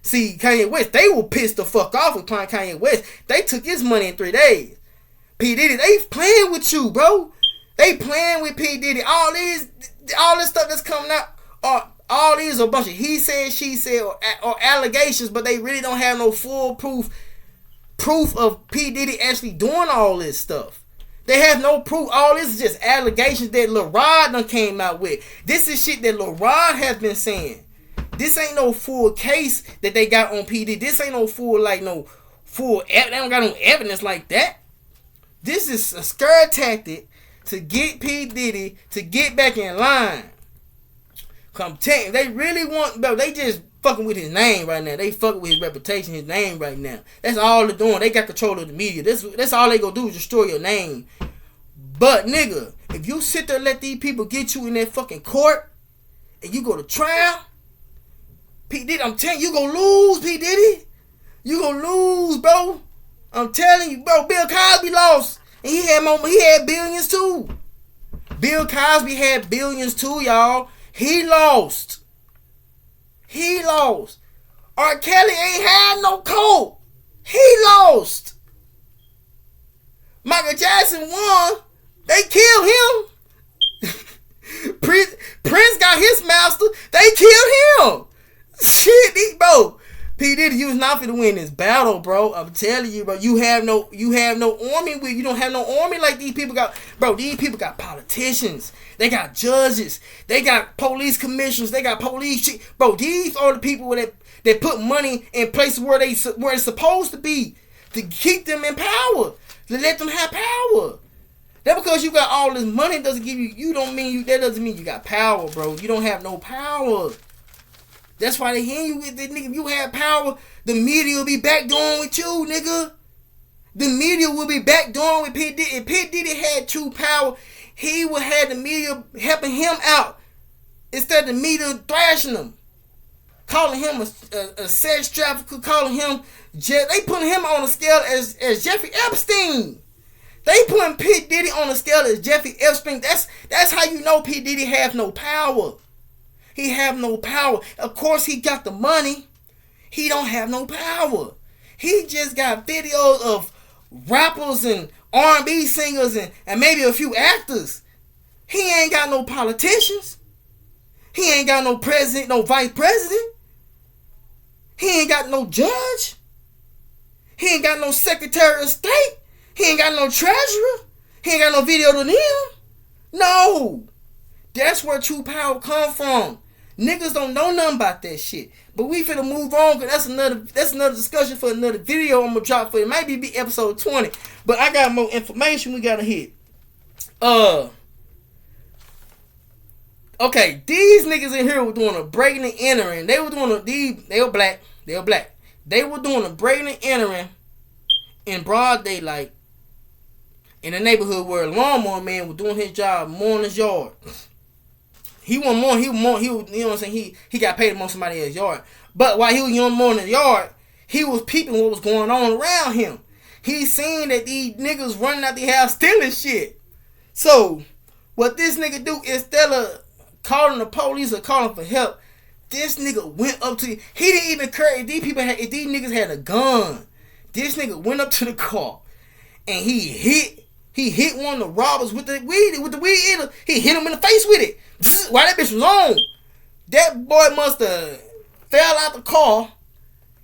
See, Kanye West, they were pissed the fuck off with Kanye West. They took his money in 3 days. P Diddy, they playing with you, bro. They playing with P Diddy. All this stuff that's coming out, all these are a bunch of he said, she said, or allegations, but they really don't have no full proof of P Diddy actually doing all this stuff. They have no proof. All this is just allegations that Lil Rod done came out with. This is shit that Lil Rod has been saying. This ain't no full case that they got on P Diddy. This ain't no full, they don't got no evidence like that. This is a scare tactic to get P Diddy to get back in line. They really want, bro, they just fucking with his name right now. They fucking with his reputation, his name right now. That's all they're doing. They got control of the media. That's all they gonna do is destroy your name. But nigga, if you sit there and let these people get you in that fucking court and you go to trial, P Diddy, I'm telling you, you gonna lose, P Diddy. You gonna lose, bro. I'm telling you, bro. Bill Cosby lost, and he had billions too. Bill Cosby had billions too, y'all. He lost. R. Kelly ain't had no coat. He lost. Michael Jackson won. They killed him. Prince got his master. They killed him. Shit, bro. P Diddy, you was not finna win this battle, bro. I'm telling you, bro. You have no army with you. Don't have no army like these people got. Bro, these people got politicians. They got judges. They got police commissioners. They got police chiefs. Bro, these are the people that put money in places where it's supposed to be, to keep them in power, to let them have power. That because you got all this money doesn't give you. That doesn't mean you got power, bro. You don't have no power. That's why they hear you with this nigga. If you have power, the media will be backdooring with you, nigga. The media will be backdooring with P Diddy. If P Diddy had true power, he would have the media helping him out instead of the media thrashing him, calling him a sex trafficker, calling him. They putting him on a scale as Jeffrey Epstein. They putting P Diddy on a scale as Jeffrey Epstein. That's how you know P Diddy have no power. He have no power. Of course, he got the money. He don't have no power. He just got videos of rappers and R&B singers and maybe a few actors. He ain't got no politicians. He ain't got no president, no vice president. He ain't got no judge. He ain't got no secretary of state. He ain't got no treasurer. He ain't got no video to them. No. That's where true power come from. Niggas don't know nothing about that shit. But we finna move on, cause that's another discussion for another video I'm gonna drop for it. Might be episode 20. But I got more information we gotta hit. Okay, these niggas in here were doing a breaking and entering. They were black. They were doing a breaking and entering in broad daylight in the neighborhood where a lawnmower man was doing his job, mowing his yard. He was, you know what I'm saying? He got paid to mow somebody else's yard. But while he was mowing his yard, he was peeping what was going on around him. He seen that these niggas running out the house stealing shit. So, what this nigga do, instead of calling the police or calling for help, this nigga went up to, he didn't even care if these niggas had a gun. This nigga went up to the car and he hit one of the robbers with the weed eater. He hit him in the face with it. While that bitch was on, that boy must have fell out the car.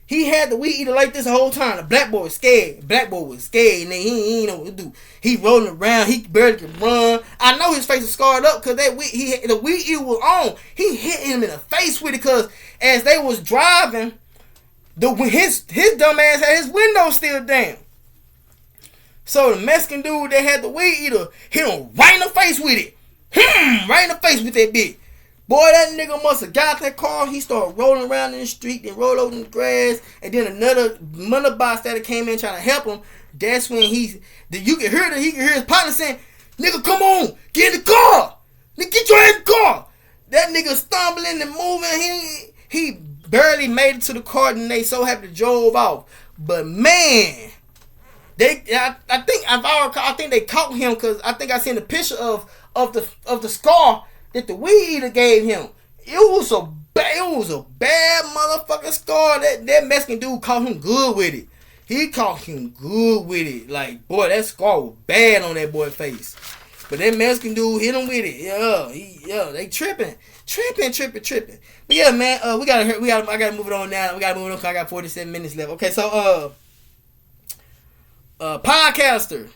He had the weed eater like this the whole time. The black boy was scared. And then he didn't know what to do. He rolling around. He barely could run. I know his face was scarred up because the weed eater was on. He hit him in the face with it because as they was driving, his dumb ass had his window still down. So the Mexican dude that had the weed eater hit him right in the face with it. Right in the face with that bitch. Boy, that nigga must have got that car. He started rolling around in the street, then rolled over in the grass, and then another bystander came in trying to help him. That's when he could hear his partner saying, "Nigga, come on, get in the car. Nigga, get your ass in the car." That nigga stumbling and moving. He barely made it to the car, and they so happy to drove off. But man, I think they caught him because I think I seen a picture of the scar that the weed eater gave him. It was a bad motherfucking scar. That Mexican dude caught him good with it. He caught him good with it. Like, boy, that scar was bad on that boy's face. But that Mexican dude hit him with it. Yeah, they tripping. But yeah, man, I gotta move it on now. We gotta move it on because I got 47 minutes left. Okay, so podcaster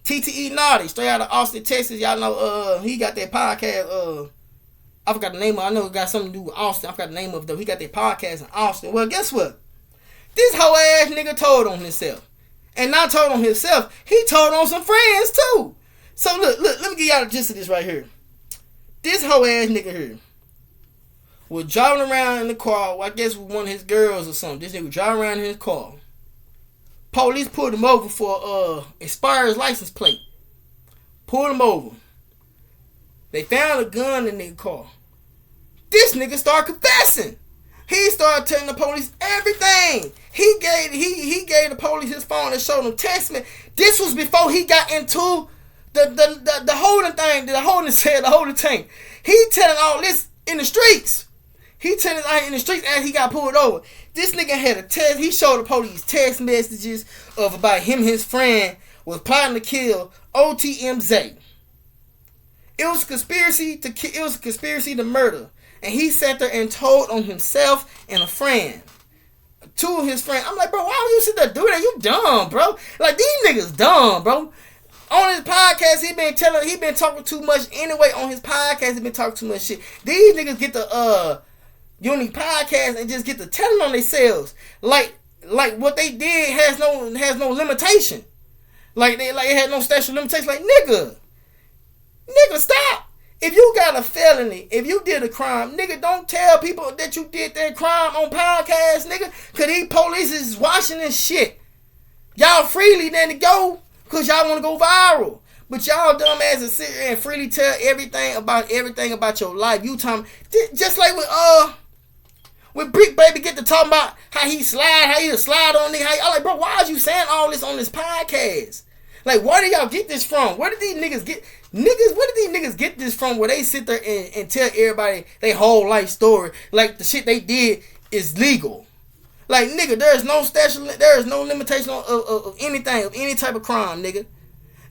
TTE Naughty, straight out of Austin, Texas. Y'all know he got that podcast. I forgot the name of it. I know it got something to do with Austin. I forgot the name of it though. He got that podcast in Austin. Well, guess what? This whole ass nigga told on himself. And not told on himself, he told on some friends too. So look, let me give y'all the gist of this right here. This whole ass nigga here was driving around in the car, I guess with one of his girls or something. This nigga was driving around in his car. Police pulled him over for expired license plate. Pulled him over. They found a gun in their car. This nigga started confessing. He started telling the police everything. He gave the police his phone and showed them text me. This was before he got into the holding thing, the holding cell, the holding tank. He telling all this in the streets. He telling it in the streets as he got pulled over. This nigga had a test. He showed the police text messages of about him and his friend was plotting to kill OTMZ. It was conspiracy to murder. And he sat there and told on himself and a friend. Two of his friends. I'm like, bro, why would you sit there do that? You dumb, bro. Like, these niggas dumb, bro. On his podcast, he been talking too much anyway. On his podcast, he been talking too much shit. These niggas get the Uni podcast and just get to telling on themselves. Like what they did has no limitation. Like it had no statute of limitation. Like, nigga, stop. If you got a felony, if you did a crime, nigga, don't tell people that you did that crime on podcast, nigga. Cause these police is watching this shit. Y'all freely then to go cause y'all want to go viral. But y'all dumb asses sit here and freely tell everything about your life. You talking just like with Brick Baby get to talking about how he slide on nigga. I'm like, bro, why are you saying all this on this podcast? Like, where do y'all get this from? Where did these niggas get this from where they sit there and tell everybody their whole life story like the shit they did is legal? Like, nigga, there is no limitation of anything, of any type of crime, nigga.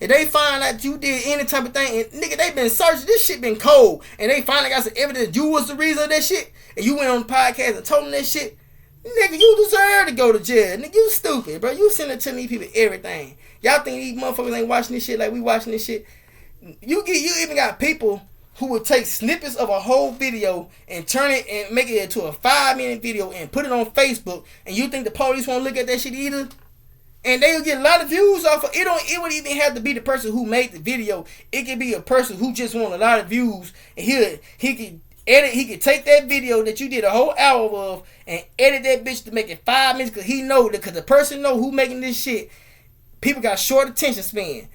If they find out you did any type of thing, and nigga, they been searching, this shit been cold, and they finally got some evidence you was the reason of that shit, and you went on the podcast and told them that shit, nigga, you deserve to go to jail. Nigga, you stupid, bro. You sending to these people everything. Y'all think these motherfuckers ain't watching this shit like we watching this shit? You even got people who would take snippets of a whole video and turn it and make it into a 5-minute video and put it on Facebook, and you think the police won't look at that shit either? And they will get a lot of views off of it. It would even have to be the person who made the video. It could be a person who just want a lot of views, and he could edit. He could take that video that you did a whole hour of and edit that bitch to make it 5 minutes, because he know that, because the person know who making this shit. People got short attention span.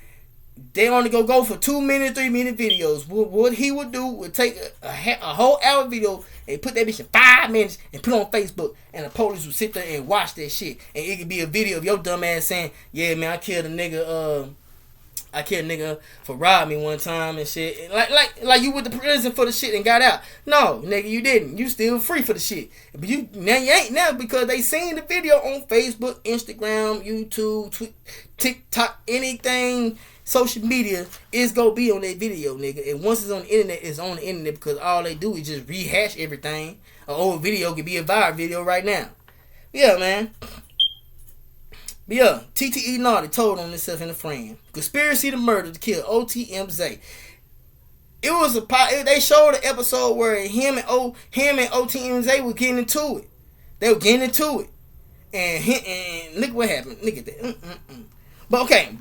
They only go for 2-minute, 3-minute videos. What he would do would take a whole hour video and put that bitch in 5 minutes and put it on Facebook, and the police would sit there and watch that shit. And it could be a video of your dumb ass saying, "Yeah, man, I killed a nigga for robbing me one time and shit." Like you went to prison for the shit and got out. No, nigga, you didn't. You still free for the shit. But you ain't now, because they seen the video on Facebook, Instagram, YouTube, TikTok, anything. Social media is gonna be on that video, nigga. And once it's on the internet, it's on the internet, because all they do is just rehash everything. An old video could be a viral video right now. Yeah, man. But yeah, TTE Naughty told on himself in a frame. Conspiracy to murder to kill OTMZ. It was they showed an episode where him and OTMZ were getting into it. They were getting into it. And look what happened. Look at that. But okay,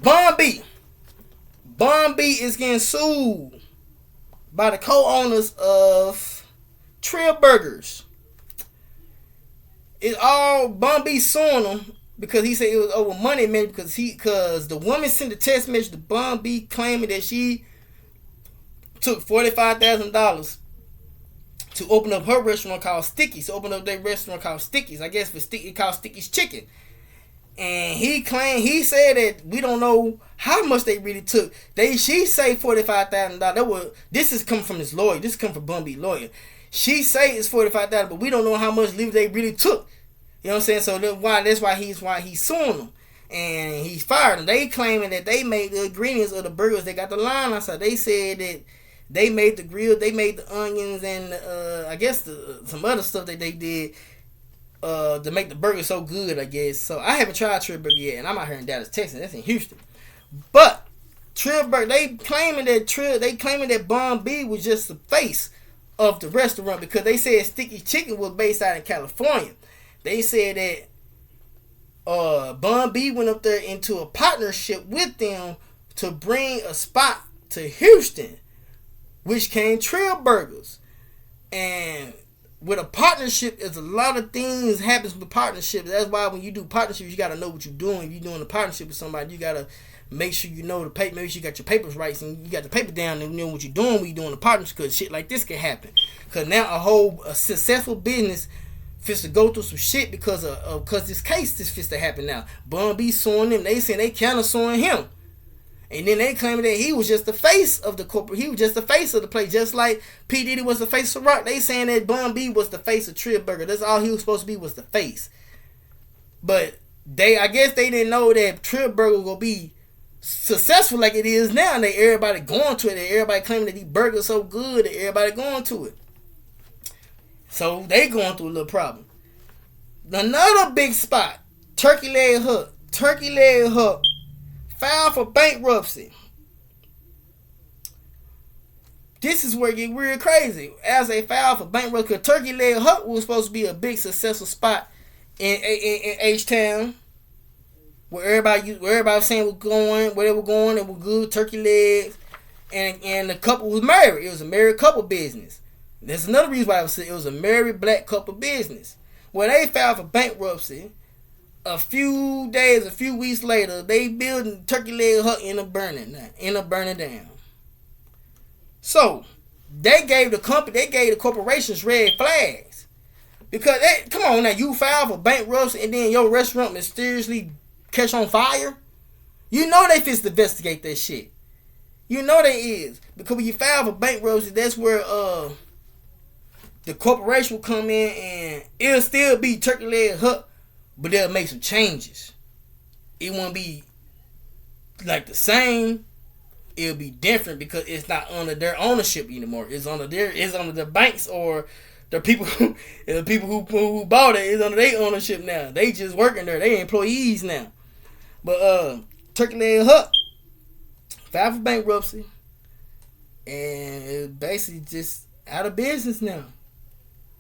BARBIE is getting sued by the co-owners of Trill Burgers. It's all BARBIE suing them because he said it was over money, man. Because the woman sent a text message to BARBIE claiming that she took $45,000 to open up her restaurant called Sticky's. To open up their restaurant called Sticky's. I guess it called Sticky's Chicken. And he said that we don't know how much they really took. She say $45,000. This is coming from his lawyer. This is coming from BARBIE lawyer. She say it's $45,000, but we don't know how much leave they really took. You know what I'm saying? So that's why he's suing them, and he's fired them. They claiming that they made the ingredients of the burgers. They got the line outside. They said that they made the grill, they made the onions, and I guess some other stuff that they did. To make the burger so good, I guess. So I haven't tried Trill Burger yet, and I'm out here in Dallas, Texas. That's in Houston. But Trill Burger, they claiming that BARBIE was just the face of the restaurant, because they said Sticky Chicken was based out in California. They said that BARBIE went up there into a partnership with them to bring a spot to Houston, which came Trill Burgers. And with a partnership, there's a lot of things happens with partnerships. That's why when you do partnerships, you got to know what you're doing. If you're doing a partnership with somebody, you got to make sure you know the paper. Make sure you got your papers right, and you got the paper down, and you know what you're doing when you're doing a partnership, because shit like this can happen. Because now a successful business fits to go through some shit because this case is fits to happen now. BARBIE suing them. They saying they counter suing him. And then they claiming that he was just the face of the corporate. He was just the face of the place, just like P. Diddy was the face of Rock. They saying that BARBIE was the face of Trill Burger. That's all he was supposed to be, was the face. But I guess they didn't know that Trill Burger was gonna be successful like it is now. And everybody going to it. And everybody claiming that these burgers so good that everybody going to it. So they going through a little problem. Another big spot, Turkey Leg Hut. Turkey Leg Hut filed for bankruptcy. This is where it get real crazy. As they filed for bankruptcy, because Turkey Leg Hut was supposed to be a big successful spot in H-Town, where everybody was saying was going, where they were going, it was good, turkey legs, and the couple was married. It was a married couple business. That's another reason why it was a married black couple business. When they filed for bankruptcy, a few weeks later, they building Turkey Leg Hut in a burning down. So they gave the corporations red flags, because come on now, you file for bankruptcy and then your restaurant mysteriously catch on fire. You know they fits to investigate that shit. You know they is, because when you file for bankruptcy, that's where the corporation will come in and it'll still be Turkey Leg Hut, but they'll make some changes. It won't be like the same. It'll be different because it's not under their ownership anymore. It's under the banks or the people who bought it. It's under their ownership now. They just working there. They employees now. But Turkey Leg Hut filed for bankruptcy. and it's basically just out of business now.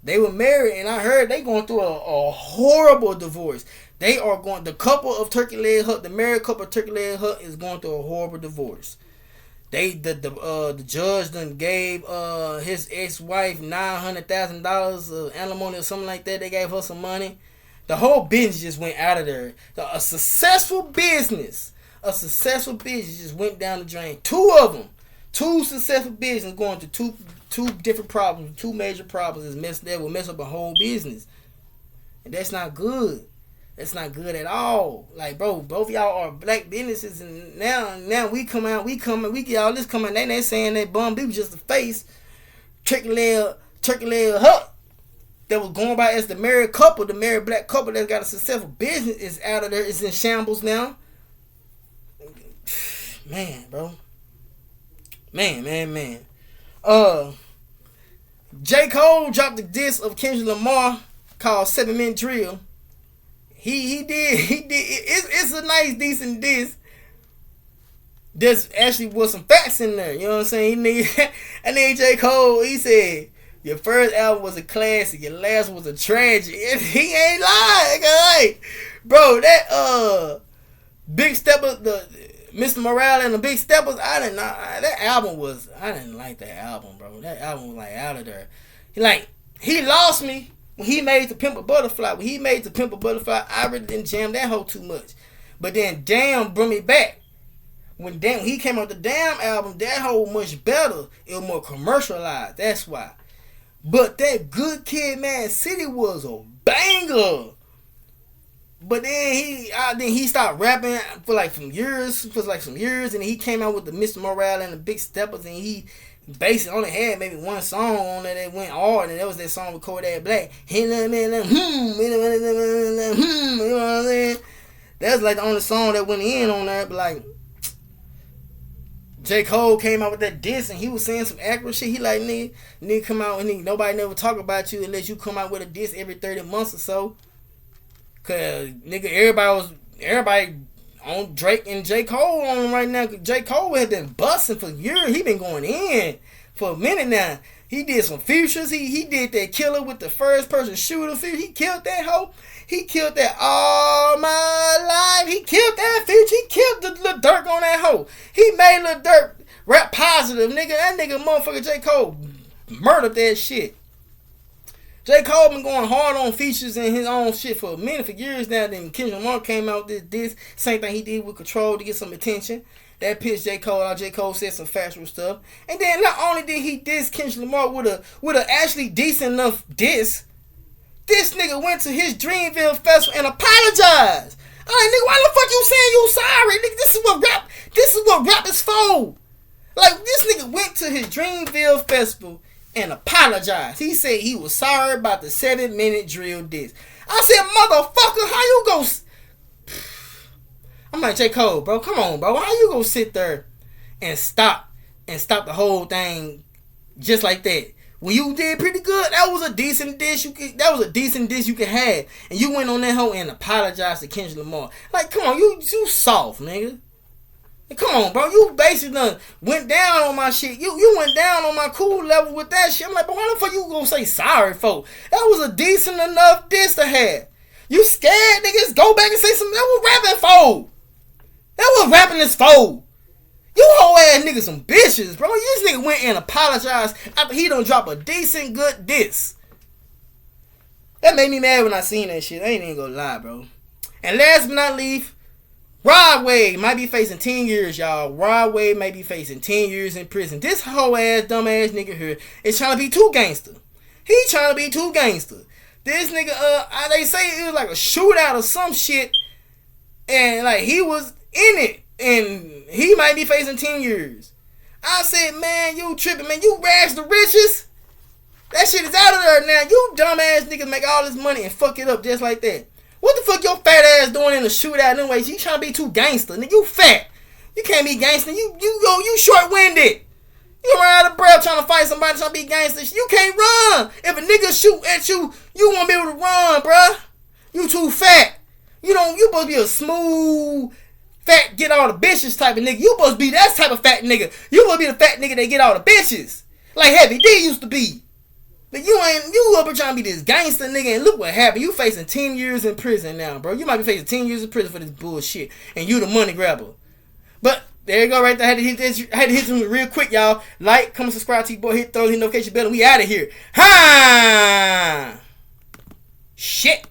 They were married, and I heard they going through a horrible divorce. They are going. The couple of Turkey Leg Hut, the married couple of Turkey Leg Hut, is going through a horrible divorce. The judge done gave his ex-wife $900,000 of alimony or something like that. They gave her some money. The whole business just went out of there. A successful business just went down the drain. Two successful business going to two different problems, two major problems will mess up a whole business, and that's not good. That's not good at all. Like, bro, both y'all are black businesses, and now we come out, we get all this coming. They saying that BARBIE was just a face. Turkey Leg Hut that was going by as the married couple, the married black couple that got a successful business is out of there. It's in shambles now. Man, bro. Man. J. Cole dropped the diss of Kendrick Lamar called 7 Minute Drill. He did. It's a nice, decent diss. There's actually was some facts in there. You know what I'm saying? I need J. Cole. He said, your first album was a classic. Your last was a tragedy. He ain't lying, guys. Bro, that Big Stepper, the Mr. Morale and the Big Steppers, I didn't like that album, bro. That album was like out of there. He lost me when he made The Pimp a Butterfly. When he made The Pimp a Butterfly, I really didn't jam that hoe too much. But then Damn brought me back. When he came out the Damn album, that hoe much better. It was more commercialized. That's why. But that Good Kid, Mad City was a banger. But then he stopped rapping for some years, and he came out with the Mr. Morale and the Big Steppers, and he basically only had maybe one song on there that went hard, and that was that song with Kodak Black. You know what I'm saying? That's like the only song that went in on there. But like, J. Cole came out with that diss, and he was saying some accurate shit. He like, nigga come out, and nobody never talk about you unless you come out with a diss every 30 months or so. Cause nigga, everybody on Drake and J. Cole on right now. Cause J. Cole had been busting for years. He been going in for a minute now. He did some features. He did that Killer with the first person shooter feature. He killed that hoe. He killed that All My Life. He killed that feature. He killed the Lil Durk on that hoe. He made Lil Durk rap positive, nigga. That nigga motherfucker J. Cole murdered that shit. J. Cole been going hard on features and his own shit for a minute, for years now. Then Kendrick Lamar came out with this same thing he did with Control to get some attention. That pissed J. Cole out. J. Cole said some factual stuff. And then not only did he diss Kendrick Lamar with a actually decent enough diss, this nigga went to his Dreamville festival and apologized. I'm like, nigga, why the fuck you saying you sorry? Nigga, this is what rap is for. Like, this nigga went to his Dreamville festival and apologized. He said he was sorry about the 7 Minute Drill diss. I said, motherfucker, how you go? I'm like, J. Cole, bro, come on, bro. How you gonna sit there and stop the whole thing just like that? When you did pretty good, that was a decent diss you could have, and you went on that hoe and apologized to Kendrick Lamar. Like, come on, you soft, nigga. Come on, bro. You basically done went down on my shit. You went down on my cool level with that shit. I'm like, but why the fuck you gonna say sorry, folks? That was a decent enough diss to have. You scared, niggas? Go back and say something. That was rapping for. That was rapping this for. You whole ass niggas some bitches, bro. This nigga went and apologized after he done drop a decent good diss. That made me mad when I seen that shit. I ain't even gonna lie, bro. And last but not least, Rod Wave might be facing 10 years, y'all. Rod Wave may be facing 10 years in prison. This whole ass, dumb ass nigga here is trying to be too gangster. He trying to be too gangster. This nigga, they say it was like a shootout or some shit, and like he was in it, and he might be facing 10 years. I said, man, you tripping, man. You rash the riches. That shit is out of there now. You dumb ass niggas make all this money and fuck it up just like that. What the fuck your fat ass doing in the shootout anyway? You trying to be too gangster, nigga. You fat. You can't be gangster. You short-winded. You run out of breath trying to fight somebody trying to be gangster. You can't run. If a nigga shoot at you, you won't be able to run, bruh. You too fat. You supposed to be a smooth, fat, get all the bitches type of nigga. You supposed to be that type of fat nigga. You supposed to be the fat nigga that get all the bitches. Like Heavy D used to be. But you up here trying to be this gangster nigga, and look what happened. You facing 10 years in prison now, bro. You might be facing 10 years in prison for this bullshit. And you the money grabber. But there you go right there. I had to hit him real quick, y'all. Like, comment, subscribe to your boy, hit notification bell, and we out of here. Ha! Shit.